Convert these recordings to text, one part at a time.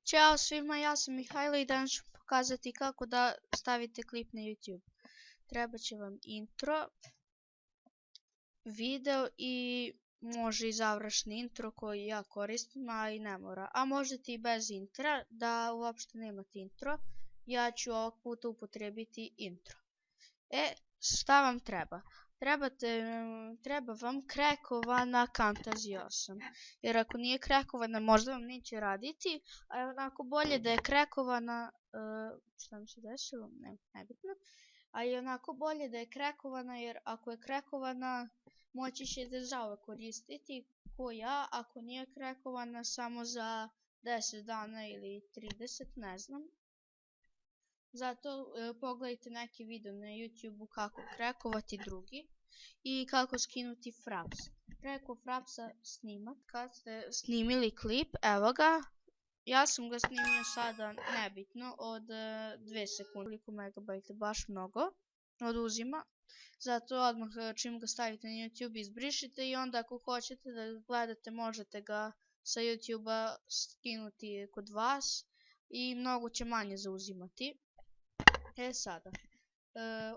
Ćao svima, ja sam Mihajlo i danas ću pokazati kako da stavite klip na YouTube. Treba će vam intro, video i može i završni intro koji ja koristim, a i ne mora. A možete i bez intra, da uopšte nemate intro. Ja ću ovog puta upotrebiti intro. Šta vam treba? Treba vam krekovana Camtasia 8, jer ako nije krekovana možda vam neće raditi, a je onako bolje da je krekovana, šta mi se desilo, nebitno, a je onako bolje da je krekovana, jer ako je krekovana moći ćete zauvek koristiti, ko ja, ako nije krekovana samo za 10 dana ili 30, ne znam. Zato pogledajte neki video na YouTube kako krekovati drugi i kako skinuti Fraps. Preko Frapsa snimat. Kad ste snimili klip, evo ga. Ja sam ga snimio sada nebitno od 2 sekunde. Koliko megabajta, baš mnogo oduzima. Zato odmah čim ga stavite na YouTube izbrišite i onda ako hoćete da gledate možete ga sa YouTube-a skinuti kod vas i mnogo će manje zauzimati. Sada,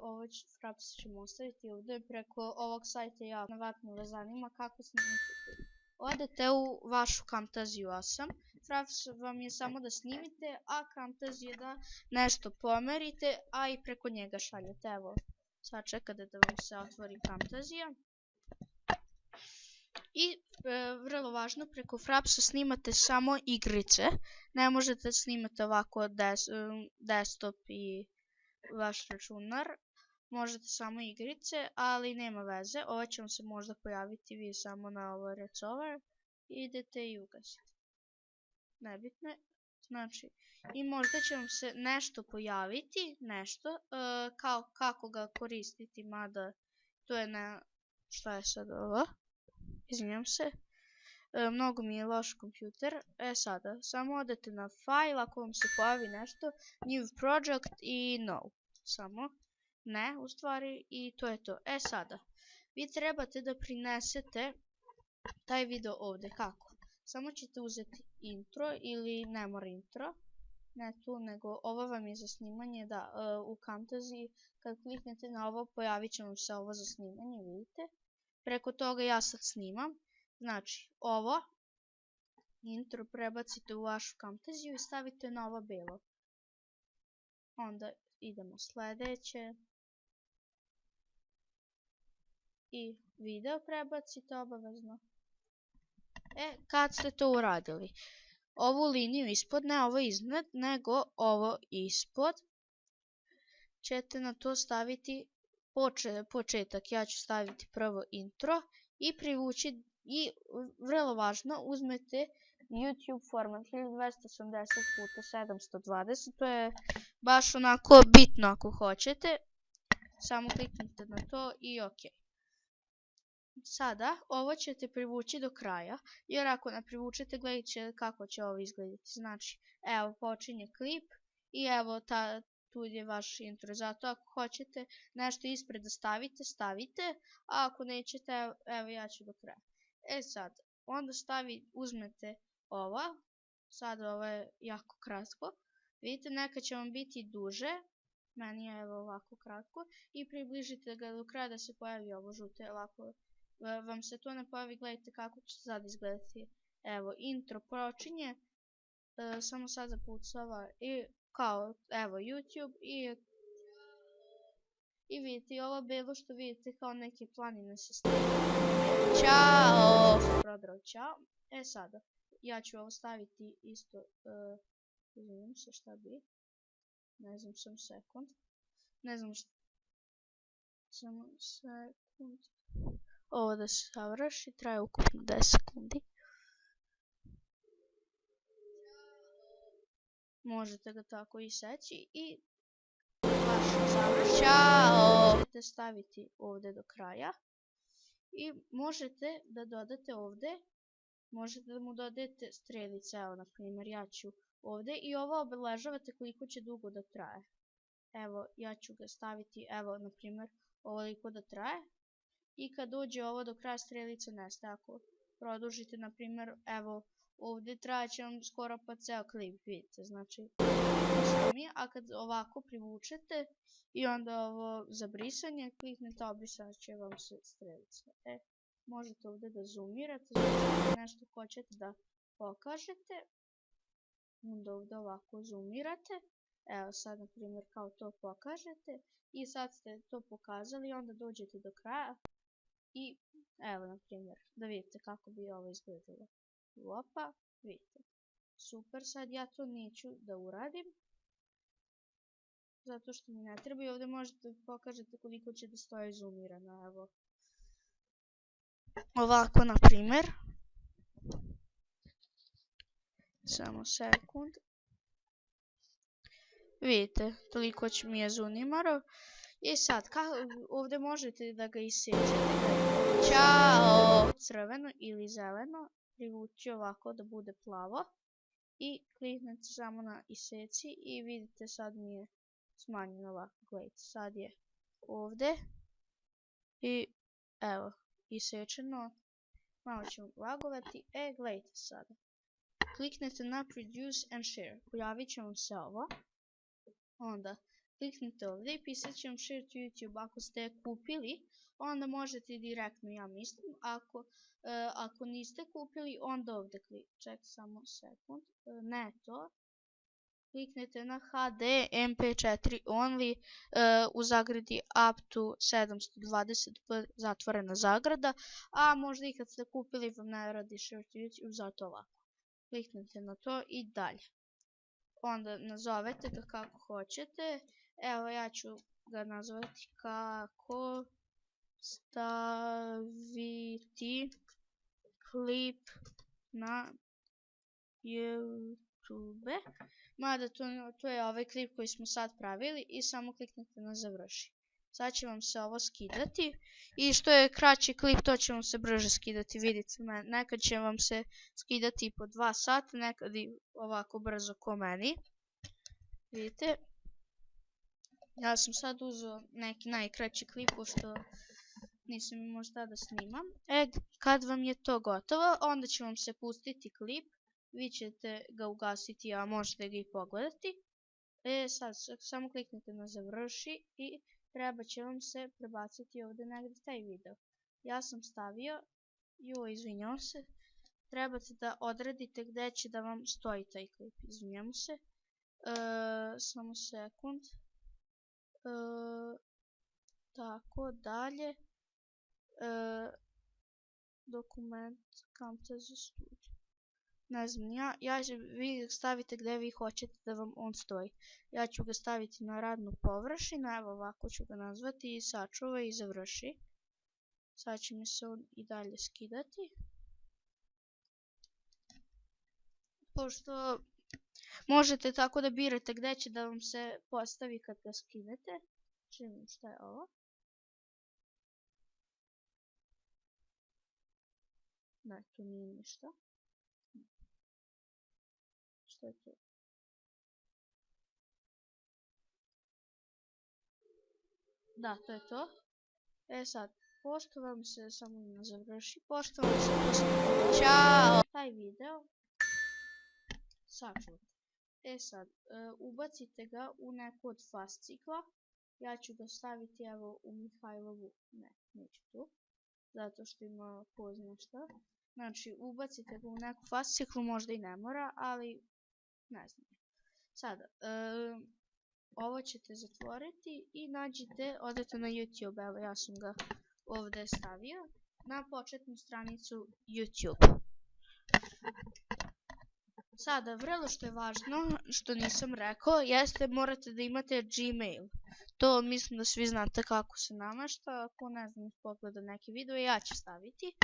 ovo Fraps ćemo ostaviti ovdje, preko ovog sajta ja navatno vas zanima kako snimite klip. Odete u vašu Camtasia 8, Fraps vam je samo da snimite, a Camtasia da nešto pomerite, a i preko njega šaljete. Evo, sad čekate da vam se otvori Camtasia. I vrlo važno, preko Frapsa snimate samo igrice, ne možete snimati ovako desktop i vaš računar, možete samo igrice, ali nema veze, ovo će vam se možda pojaviti, vi samo na ovo recover, idete i ugasite. Nebitno, znači, i možda će vam se nešto pojaviti, nešto, kako ga koristiti, mada to je šta je sad ovo, izvinjam se, mnogo mi je loš kompjuter. Sada, samo odete na file, ako vam se pojavi nešto, new project i no. Samo, ne, u stvari, i to je to. Sada, vi trebate da prinesete taj video ovdje. Kako? Samo ćete uzeti intro ili ne mora intro. Ne tu, nego ovo vam je za snimanje, da, u Camtasia. Kad kliknete na ovo, pojavit će vam se ovo za snimanje, vidite. Preko toga ja sad snimam. Znači, ovo intro prebacite u vašu Camtasia i stavite na ovo belo. Onda idemo sljedeće. I video prebacite obavezno. Kad ste to uradili, ovu liniju ispod, ne ovo iznad, nego ovo ispod, ćete na to staviti početak. Ja ću staviti prvo intro i privući, i vrlo važno, uzmete YouTube format 1280x720, to je baš onako bitno ako hoćete, samo kliknite na to i ok. Sada ovo ćete privući do kraja, jer ako ne privučete gledat će kako će ovo izgledati. Znači, evo počinje klip i evo tu je vaš intro. Zato ako hoćete nešto ispred da stavite, stavite, a ako nećete, evo ja ću do kraja. Sad, onda uzmete ovo, sad ovo je jako kratko, vidite neka će vam biti duže, meni je evo ovako kratko, i približite ga do kraja da se pojavi ovo žute, ovako vam se to ne pojavi, gledajte kako će sad izgledati. Evo, intro počinje, samo sad zapucava i kao, evo YouTube i vidite ovo belo što vidite kao neke planine se stavljaju. Ćao! Prodao ćao. Sada, ja ću ovo staviti isto, izvinim se šta bi, ne znam, sam sekund, ne znam šta, samo sekund, ovo da se savrši, traje ukupno 10 sekundi. Možete ga tako i seći i vaš završen. Ćao! Možete staviti ovdje do kraja i možete da dodate ovdje, možete da mu dodate strelice, evo na primjer ja ću ovdje i ovo obeležavate koliko će dugo da traje. Evo ja ću ga staviti, evo na primjer ovoliko da traje i kad dođe ovo do kraja strelice nestaje. Ako produžite na primjer evo ovdje traće vam skoro pa ceo klip, vidite, znači, a kad ovako privučete i onda ovo za brisanje, kliknete obrisat će vam se strelica. Možete ovdje da zoomirate, znači nešto hoćete da pokažete, onda ovdje ovako zoomirate, evo sad na primjer kao to pokažete i sad ste to pokazali, onda dođete do kraja i evo na primjer da vidite kako bi ovo izgledalo. Opa, vidite. Super, sad ja to neću da uradim, zato što mi ne treba i ovdje možete pokažete koliko će da stoji zoomirano, evo. Ovako na primjer. Samo sekund. Vidite, toliko mi je zoomirao. I sad, ovdje možete da ga isečete. Ćao! Crveno ili zeleno. Privući ovako da bude plavo. I kliknete samo na iseci i vidite sad mi je smanjeno ovako. Gledajte, sad je ovdje. I evo, isečeno. Malo ćemo lagovati. Gledajte sada. Kliknete na Produce and Share. Pojavit će vam se ovo. Onda kliknite ovdje i pisat će vam Share to YouTube. Ako ste je kupili, onda možete direktno, ja mislim. Ako niste kupili, onda ovdje kliknite. Čekaj samo sekund. Ne to. Kliknete na HD MP4 only u zagradi up to 720p zatvorena zagrada. A možda i kad ste kupili vam ne radi Share to YouTube, zato ovako. Kliknete na to i dalje. Onda nazovete ga kako hoćete. Evo ja ću ga nazvati kako staviti klip na YouTube. Mada to je ovaj klip koji smo sad pravili i samo kliknete na završi. Sad će vam se ovo skidati i što je kraći klip to će vam se brže skidati, vidite, nekad će vam se skidati po 2 sata, nekad i ovako brzo ko meni. Vidite, ja sam sad uzeo neki najkraći klip pošto nisam imao šta da snimam. Kad vam je to gotovo, onda će vam se pustiti klip, vi ćete ga ugasiti, a možete ga i pogledati. Sad samo kliknete na završi i treba će vam se prebaciti ovdje negdje taj video. Ja sam stavio, izvinjam se, trebate da odredite gdje će da vam stoji taj klip, izvinjam se. Samo sekund. Tako, dalje. Dokument, Camtasia Studio. Ne znam, vi stavite gdje vi hoćete da vam on stoji. Ja ću ga staviti na radnu površinu, evo ovako ću ga nazvati i sačuvaj i završi. Sad će mi se on i dalje skidati. Pošto možete tako da birate gdje će da vam se postavi kad ga skinete. Čim šta je ovo? Ne, tu nije ništa. Što je to? Da, to je to. Sad, pošto vam se samo ne završi, pošto vam se postavi ćao taj video, sačuvate. Sad, ubacite ga u neku od fascikla. Ja ću ga staviti evo u Mihajlovu, neću tu, zato što ima pozna šta. Znači, ubacite ga u neku fasciklu, možda i ne mora, ali ne znam. Sada, ovo ćete zatvoriti i nađite, odete na YouTube, evo ja sam ga ovdje stavio, na početnu stranicu YouTube. Sada, vrlo što je važno, što nisam rekao, jeste morate da imate Gmail. To mislim da svi znate kako se namašta, ako ne znam pogleda neki video, ja ću staviti.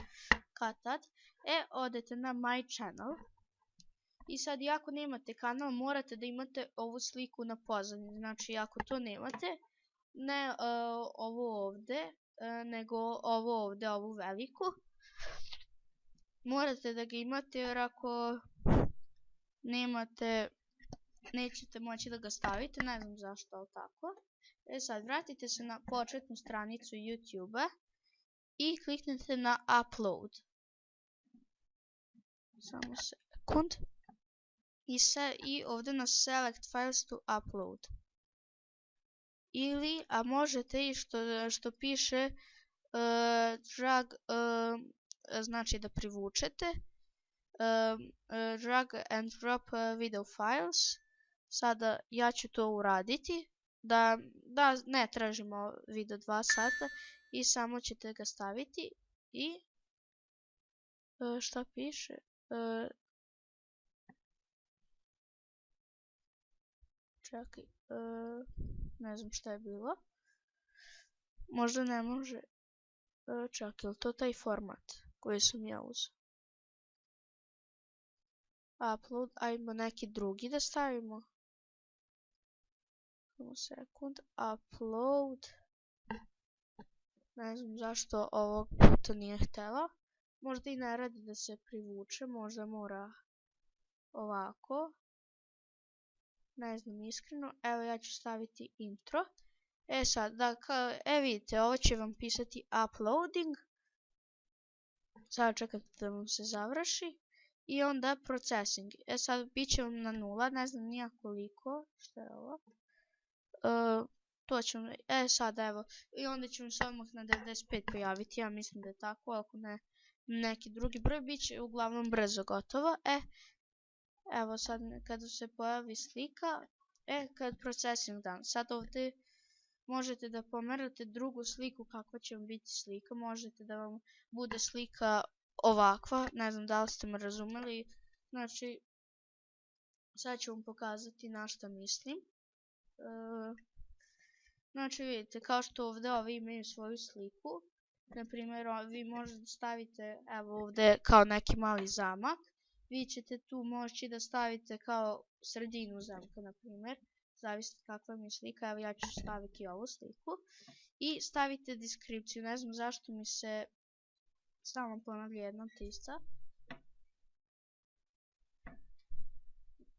Kad tad, odete na My Channel. I sad, ako nemate kanal, morate da imate ovu sliku na pozadini. Znači, ako to nemate, ne ovo ovdje, nego ovo ovdje, ovu veliku. Morate da ga imate, jer ako nemate, nećete moći da ga stavite, ne znam zašto, ali tako. Sad, vratite se na početnu stranicu YouTube-a i kliknete na Upload. Samo sekund. sekund. I ovdje na select files to upload. Ili, a možete i što piše drag, znači da privučete. Drag and drop video files. Sada ja ću to uraditi. Da ne tražimo video 2 sata. I samo ćete ga staviti. I šta piše? Čekaj. Ne znam šta je bilo. Možda ne može. Čak, je li to taj format koji sam ja uzeo? Upload, ajmo neki drugi da stavimo. Samo sekund, upload. Ne znam zašto ovog puta nije htjela. Možda i ne radi da se privuče, možda mora ovako. Ne znam iskreno, evo ja ću staviti intro. Sad, vidite, ovo će vam pisati uploading. Sad čekajte da vam se završi. I onda processing. Sad bit će vam na 0, ne znam nija koliko. Šta je ovo? To će vam, sad evo. I onda će vam se odmah na 95 pojaviti, ja mislim da je tako, ako ne neki drugi broj, bit će uglavnom brzo gotovo. Evo sad kada se pojavi slika, kad processing dan. Sad ovdje možete da pomerate drugu sliku kakva će vam biti slika. Možete da vam bude slika ovakva, ne znam da li ste me razumeli. Znači, sad ću vam pokazati na šta mislim. Znači vidite, kao što ovdje ovi imaju svoju sliku. Naprimjer, vi možete stavite, evo ovdje kao neki mali zamak. Vi ćete tu moći da stavite kao sredinu zamka, naprimjer. Zavisno kakva mi je slika, evo ja ću staviti ovu sliku. I stavite deskripciju, ne znam zašto mi se samo ponavlja jedna tica.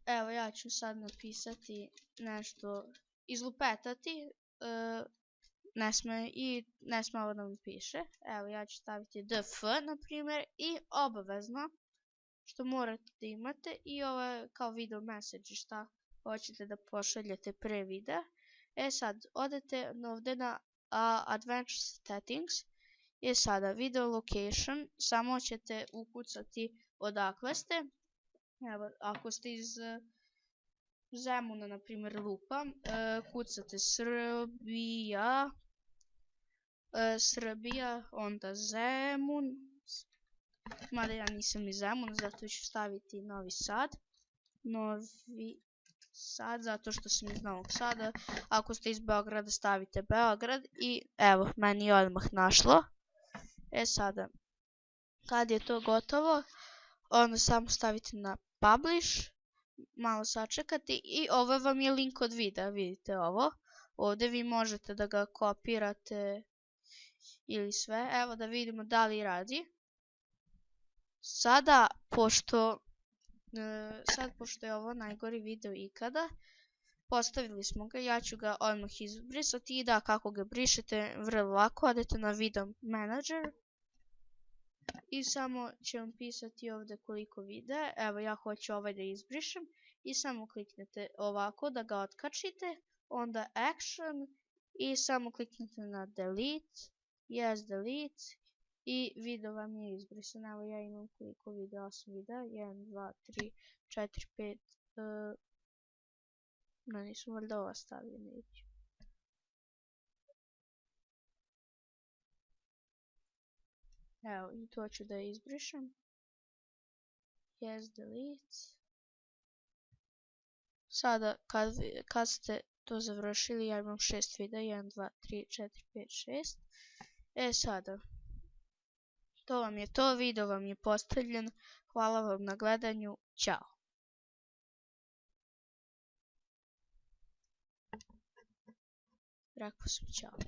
Evo ja ću sad napisati nešto, izlupetati. Ne sme ovo da mi piše. Evo ja ću staviti df na primjer i obavezno što morate da imate i ovo je kao video message šta hoćete da pošaljete pre videa. Sad odete ovdje na advanced settings i sada video location, samo ćete ukucati odakle ste. Evo ako ste iz Zemuna, na primjer, lupam, kucate Srbija, onda Zemun, mada ja nisam iz Zemuna, zato ću staviti Novi Sad, zato što sam iz Novog Sada. Ako ste iz Beograda stavite Beograd i evo, meni je odmah našlo. Sada, kad je to gotovo, onda samo stavite na publish. Malo sačekati i ovo vam je link od videa, vidite ovo. Ovdje vi možete da ga kopirate ili sve. Evo da vidimo da li radi. Sada, pošto je ovo najgori video ikada, postavili smo ga, ja ću ga odmah izbrisati i da kako ga brišete vrlo lako, odete na video manager. I samo će vam pisati ovdje koliko videa. Evo ja hoću ovaj da izbrišem. I samo kliknete ovako da ga otkačite. Onda action. I samo kliknete na delete. Yes, delete. I video vam je izbrisan. Evo ja imam koliko videa, 8 videa. 1, 2, 3, 4, 5. No nisam valjda ova stavio, neću. Evo, i to ću da izbrišem. Yes, delete. Sada, kad ste to završili, ja imam 6 videa. 1, 2, 3, 4, 5, 6. Sada, to vam je to. Video vam je postavljen. Hvala vam na gledanju. Ćao. Rekao sam ćao.